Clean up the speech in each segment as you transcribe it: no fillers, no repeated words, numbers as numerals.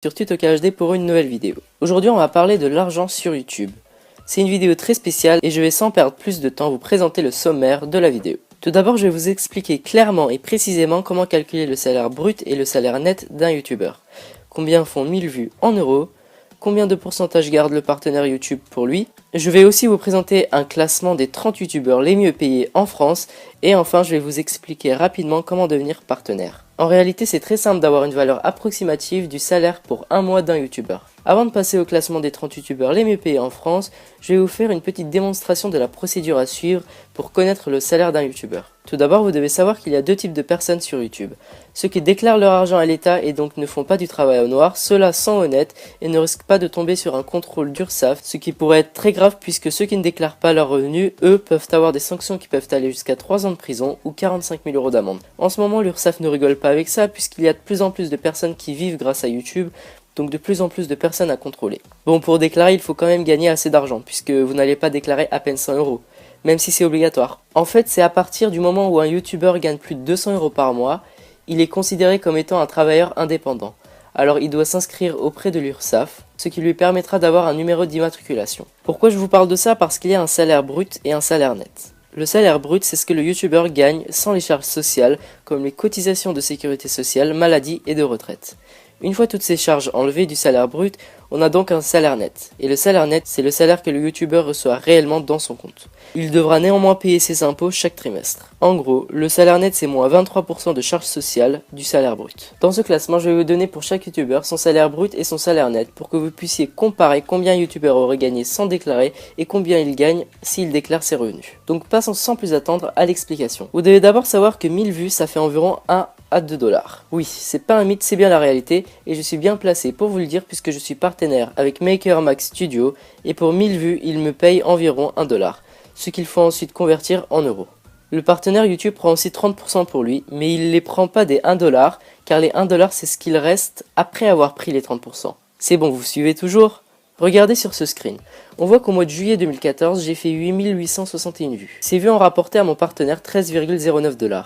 Sur TutoKHD pour une nouvelle vidéo. Aujourd'hui on va parler de l'argent sur YouTube. C'est une vidéo très spéciale et je vais sans perdre plus de temps vous présenter le sommaire de la vidéo. Tout d'abord je vais vous expliquer clairement et précisément comment calculer le salaire brut et le salaire net d'un YouTuber. Combien font 1000 vues en euros, combien de pourcentage garde le partenaire YouTube pour lui. Je vais aussi vous présenter un classement des 30 YouTubeurs les mieux payés en France et enfin je vais vous expliquer rapidement comment devenir partenaire. En réalité, c'est très simple d'avoir une valeur approximative du salaire pour un mois d'un youtubeur. Avant de passer au classement des 30 youtubeurs les mieux payés en France, je vais vous faire une petite démonstration de la procédure à suivre pour connaître le salaire d'un youtubeur. Tout d'abord, vous devez savoir qu'il y a deux types de personnes sur YouTube. Ceux qui déclarent leur argent à l'État et donc ne font pas du travail au noir, ceux-là sont honnêtes et ne risquent pas de tomber sur un contrôle d'URSSAF, ce qui pourrait être très grave puisque ceux qui ne déclarent pas leurs revenus, eux, peuvent avoir des sanctions qui peuvent aller jusqu'à 3 ans de prison ou 45 000 € d'amende. En ce moment, l'URSSAF ne rigole pas avec ça puisqu'il y a de plus en plus de personnes qui vivent grâce à YouTube, donc de plus en plus de personnes à contrôler. Bon, pour déclarer, il faut quand même gagner assez d'argent puisque vous n'allez pas déclarer à peine 100 €, même si c'est obligatoire. En fait, c'est à partir du moment où un YouTuber gagne plus de 200 € par mois, il est considéré comme étant un travailleur indépendant. Alors il doit s'inscrire auprès de l'URSSAF, ce qui lui permettra d'avoir un numéro d'immatriculation. Pourquoi je vous parle de ça? Parce qu'il y a un salaire brut et un salaire net. Le salaire brut, c'est ce que le youtubeur gagne sans les charges sociales, comme les cotisations de sécurité sociale, maladie et de retraite. Une fois toutes ces charges enlevées du salaire brut, on a donc un salaire net. Et le salaire net, c'est le salaire que le youtubeur reçoit réellement dans son compte. Il devra néanmoins payer ses impôts chaque trimestre. En gros, le salaire net, c'est moins 23% de charges sociales du salaire brut. Dans ce classement, je vais vous donner pour chaque youtubeur son salaire brut et son salaire net pour que vous puissiez comparer combien un youtubeur aurait gagné sans déclarer et combien il gagne s'il déclare ses revenus. Donc passons sans plus attendre à l'explication. Vous devez d'abord savoir que 1000 vues, ça fait environ 1 à 2 $. Oui, c'est pas un mythe, c'est bien la réalité et je suis bien placé pour vous le dire puisque je suis partenaire avec MakerMax Studio et pour 1000 vues, il me paye environ 1 $, ce qu'il faut ensuite convertir en euros. Le partenaire YouTube prend aussi 30% pour lui, mais il ne les prend pas des 1 $, car les 1 $ c'est ce qu'il reste après avoir pris les 30%. C'est bon, vous suivez toujours? Regardez sur ce screen. On voit qu'au mois de juillet 2014, j'ai fait 8861 vues. Ces vues ont rapporté à mon partenaire 13,09 $.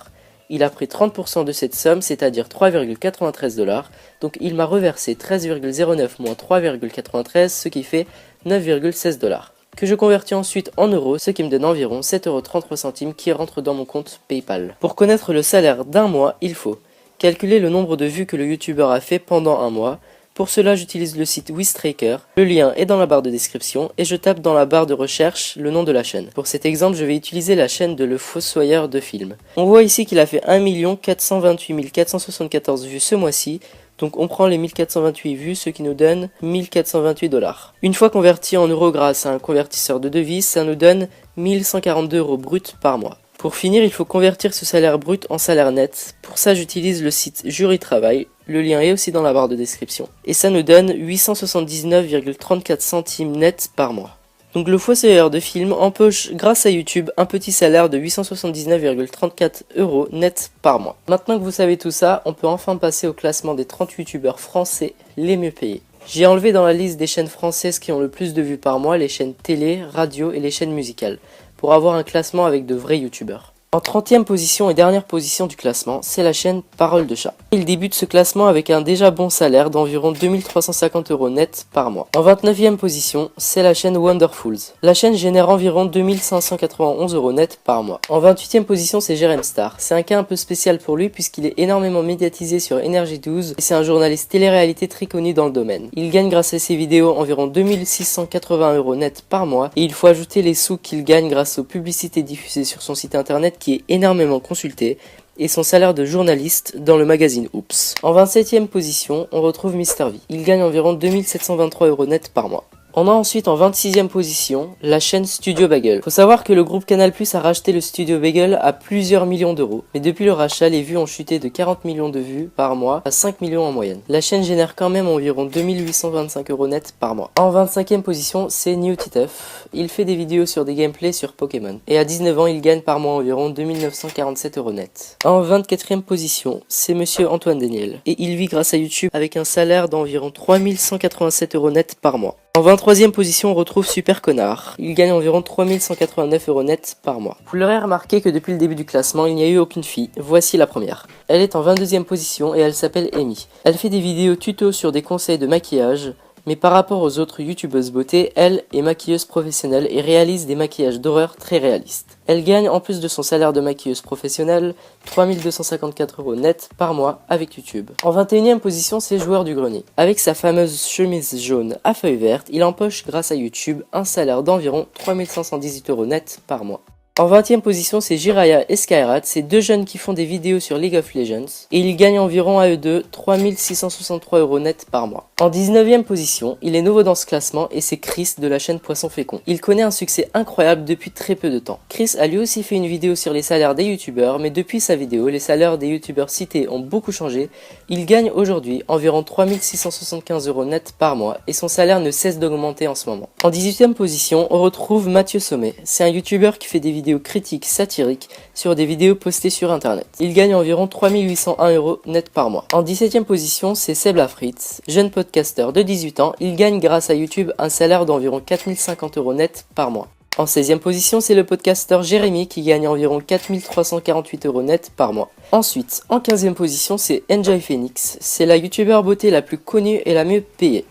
Il a pris 30% de cette somme, c'est-à-dire 3,93 $, donc il m'a reversé 13,09 moins 3,93, ce qui fait 9,16 $, que je convertis ensuite en euros, ce qui me donne environ 7,33 € qui rentre dans mon compte PayPal. Pour connaître le salaire d'un mois, il faut calculer le nombre de vues que le youtubeur a fait pendant un mois. Pour cela, j'utilise le site Wistracker, le lien est dans la barre de description et je tape dans la barre de recherche le nom de la chaîne. Pour cet exemple, je vais utiliser la chaîne de Le Fossoyeur de Films. On voit ici qu'il a fait 1 428 474 vues ce mois-ci, donc on prend les 1428 vues, ce qui nous donne 1428 $. Une fois converti en euros grâce à un convertisseur de devises, ça nous donne 1142 € bruts par mois. Pour finir, il faut convertir ce salaire brut en salaire net. Pour ça, j'utilise le site Jury Travail. Le lien est aussi dans la barre de description. Et ça nous donne 879,34 centimes net par mois. Donc le fossoyeur de film empoche grâce à YouTube un petit salaire de 879,34 € net par mois. Maintenant que vous savez tout ça, on peut enfin passer au classement des 30 youtubeurs français les mieux payés. J'ai enlevé dans la liste des chaînes françaises qui ont le plus de vues par mois les chaînes télé, radio et les chaînes musicales, pour avoir un classement avec de vrais youtubeurs. En 30e position et dernière position du classement, c'est la chaîne Parole de Chat. Il débute ce classement avec un déjà bon salaire d'environ 2350 € net par mois. En 29e position, c'est la chaîne Wonderfuls. La chaîne génère environ 2591 € net par mois. En 28e position, c'est Jerem Star. C'est un cas un peu spécial pour lui puisqu'il est énormément médiatisé sur Énergie 12 et c'est un journaliste télé-réalité très connu dans le domaine. Il gagne grâce à ses vidéos environ 2680 € net par mois et il faut ajouter les sous qu'il gagne grâce aux publicités diffusées sur son site internet qui est énormément consulté, et son salaire de journaliste dans le magazine Oops. En 27e position, on retrouve MrV. Il gagne environ 2723 € net par mois. On a ensuite en 26e position la chaîne Studio Bagel. Faut savoir que le groupe Canal+ a racheté le Studio Bagel à plusieurs millions d'euros. Mais depuis le rachat, les vues ont chuté de 40 millions de vues par mois à 5 millions en moyenne. La chaîne génère quand même environ 2825 € net par mois. En 25e position, c'est NewTiteuf. Il fait des vidéos sur des gameplays sur Pokémon. Et à 19 ans, il gagne par mois environ 2947 € net. En 24e position, c'est Monsieur Antoine Daniel. Et il vit grâce à YouTube avec un salaire d'environ 3187 € net par mois. En 23e position, on retrouve Super Connard. Il gagne environ 3189 € net par mois. Vous l'aurez remarqué que depuis le début du classement, il n'y a eu aucune fille. Voici la première. Elle est en 22e position et elle s'appelle Amy. Elle fait des vidéos tuto sur des conseils de maquillage, mais par rapport aux autres youtubeuses beauté, elle est maquilleuse professionnelle et réalise des maquillages d'horreur très réalistes. Elle gagne, en plus de son salaire de maquilleuse professionnelle, 3254 € net par mois avec YouTube. En 21e position, c'est Joueur du Grenier. Avec sa fameuse chemise jaune à feuilles vertes, il empoche grâce à YouTube un salaire d'environ 3518 € net par mois. En 20e position, c'est Jiraya et Skyrat, c'est deux jeunes qui font des vidéos sur League of Legends, et ils gagnent environ à eux deux 3663 € net par mois. En 19e position, il est nouveau dans ce classement et c'est Chris de la chaîne Poisson Fécond. Il connaît un succès incroyable depuis très peu de temps. Chris a lui aussi fait une vidéo sur les salaires des youtubeurs, mais depuis sa vidéo, les salaires des youtubeurs cités ont beaucoup changé. Il gagne aujourd'hui environ 3675 € net par mois et son salaire ne cesse d'augmenter en ce moment. En 18e position, on retrouve Mathieu Sommet. C'est un youtubeur qui fait des vidéos critiques satiriques sur des vidéos postées sur internet. Il gagne environ 3801 € net par mois. En 17e position, c'est Seb Lafrite, jeune podcasteur de 18 ans. Il gagne grâce à YouTube un salaire d'environ 4050 € net par mois. En 16e position, c'est le podcasteur Jérémy qui gagne environ 4348 € net par mois. Ensuite, en 15e position, c'est Enjoy Phoenix. C'est la youtubeur beauté la plus connue et la mieux payée.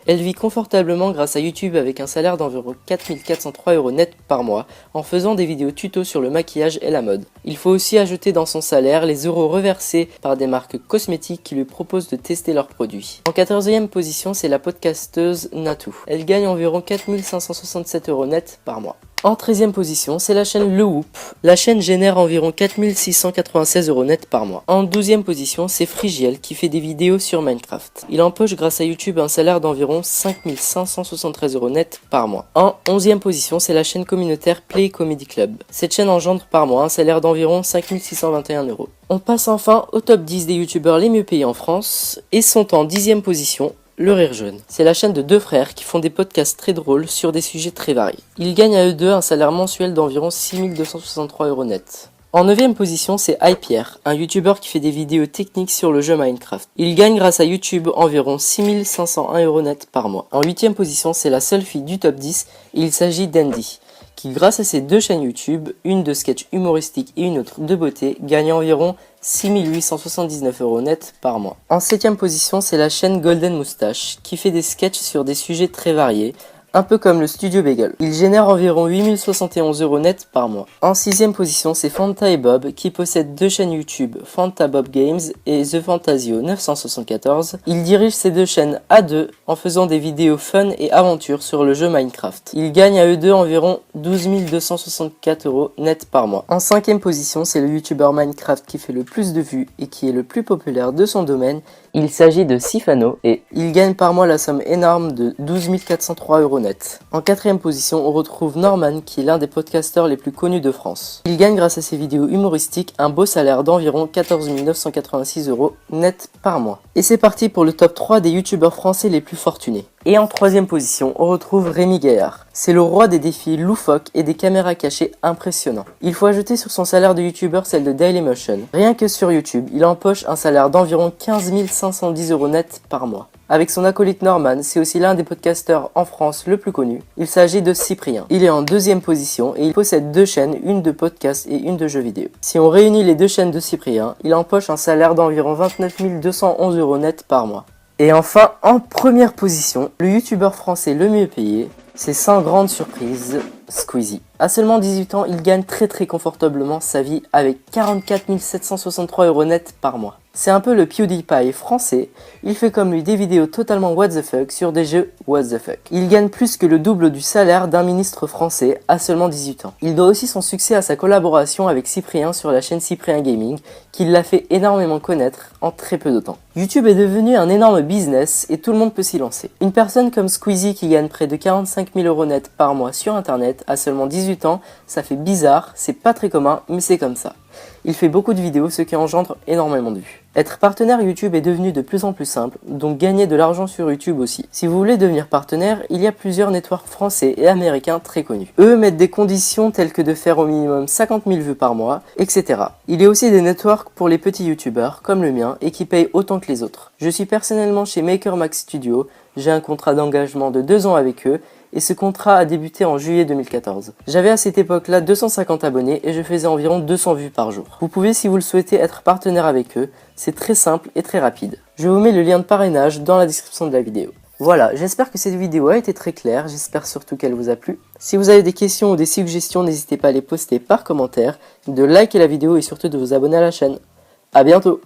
Elle vit confortablement grâce à YouTube avec un salaire d'environ 4403 € net par mois en faisant des vidéos tuto sur le maquillage et la mode. Il faut aussi ajouter dans son salaire les euros reversés par des marques cosmétiques qui lui proposent de tester leurs produits. En 14e position, c'est la podcasteuse Natou. Elle gagne environ 4567 € net par mois. En 13e position, c'est la chaîne Le Whoop. La chaîne génère environ 4696 € net par mois. En 12e position, c'est Frigiel qui fait des vidéos sur Minecraft. Il empoche grâce à YouTube un salaire d'environ 5573 € net par mois. En 11e position, c'est la chaîne communautaire Play Comedy Club. Cette chaîne engendre par mois un salaire d'environ 5621 €. On passe enfin au top 10 des youtubeurs les mieux payés en France et sont en 10e position. Le Rire Jaune. C'est la chaîne de deux frères qui font des podcasts très drôles sur des sujets très variés. Ils gagnent à eux deux un salaire mensuel d'environ 6263 € net. En 9e position, c'est iPierre, un youtubeur qui fait des vidéos techniques sur le jeu Minecraft. Il gagne grâce à YouTube environ 6501 € net par mois. En 8e position, c'est la seule fille du top 10 et il s'agit d'Andy, qui grâce à ses deux chaînes YouTube, une de sketch humoristique et une autre de beauté, gagne environ 6879 € net par mois. En 7e position, c'est la chaîne Golden Moustache, qui fait des sketchs sur des sujets très variés, un peu comme le Studio Bagel. Il génère environ 8071 € net par mois. En 6e position, c'est Fanta et Bob, qui possède deux chaînes YouTube, Fanta Bob Games et The Fantasio 974. Il dirige ces deux chaînes à deux en faisant des vidéos fun et aventures sur le jeu Minecraft. Il gagne à eux deux environ 12 264 € net par mois. En 5e position, c'est le youtubeur Minecraft qui fait le plus de vues et qui est le plus populaire de son domaine. Il s'agit de Sifano et il gagne par mois la somme énorme de 12 403 € net. En 4e position, on retrouve Norman qui est l'un des podcasteurs les plus connus de France. Il gagne grâce à ses vidéos humoristiques un beau salaire d'environ 14 986 € net par mois. Et c'est parti pour le top 3 des youtubeurs français les plus fortunés. Et en 3e position, on retrouve Rémi Gaillard. C'est le roi des défis loufoques et des caméras cachées impressionnants. Il faut ajouter sur son salaire de youtubeur celle de Dailymotion. Rien que sur YouTube, il empoche un salaire d'environ 15 510 € net par mois. Avec son acolyte Norman, c'est aussi l'un des podcasteurs en France le plus connu. Il s'agit de Cyprien. Il est en 2e position et il possède deux chaînes, une de podcast et une de jeux vidéo. Si on réunit les deux chaînes de Cyprien, il empoche un salaire d'environ 29 211 € net par mois. Et enfin, en première position, le youtubeur français le mieux payé, c'est sans grande surprise, Squeezie. À seulement 18 ans, il gagne très confortablement sa vie avec 44 763 € net par mois. C'est un peu le PewDiePie français, il fait comme lui des vidéos totalement what the fuck sur des jeux what the fuck. Il gagne plus que le double du salaire d'un ministre français à seulement 18 ans. Il doit aussi son succès à sa collaboration avec Cyprien sur la chaîne Cyprien Gaming, qui l'a fait énormément connaître en très peu de temps. YouTube est devenu un énorme business et tout le monde peut s'y lancer. Une personne comme Squeezie qui gagne près de 45 000 € net par mois sur internet à seulement 18 ans, ça fait bizarre, c'est pas très commun, mais c'est comme ça. Il fait beaucoup de vidéos, ce qui engendre énormément de vues. Être partenaire YouTube est devenu de plus en plus simple, donc gagner de l'argent sur YouTube aussi. Si vous voulez devenir partenaire, il y a plusieurs networks français et américains très connus. Eux mettent des conditions telles que de faire au minimum 50 000 vues par mois, etc. Il y a aussi des networks pour les petits youtubeurs, comme le mien, et qui payent autant que les autres. Je suis personnellement chez Maker Max Studio, j'ai un contrat d'engagement de 2 ans avec eux, et ce contrat a débuté en juillet 2014. J'avais à cette époque-là 250 abonnés et je faisais environ 200 vues par jour. Vous pouvez, si vous le souhaitez, être partenaire avec eux, c'est très simple et très rapide. Je vous mets le lien de parrainage dans la description de la vidéo. Voilà, j'espère que cette vidéo a été très claire, j'espère surtout qu'elle vous a plu. Si vous avez des questions ou des suggestions, n'hésitez pas à les poster par commentaire, de liker la vidéo et surtout de vous abonner à la chaîne. A bientôt!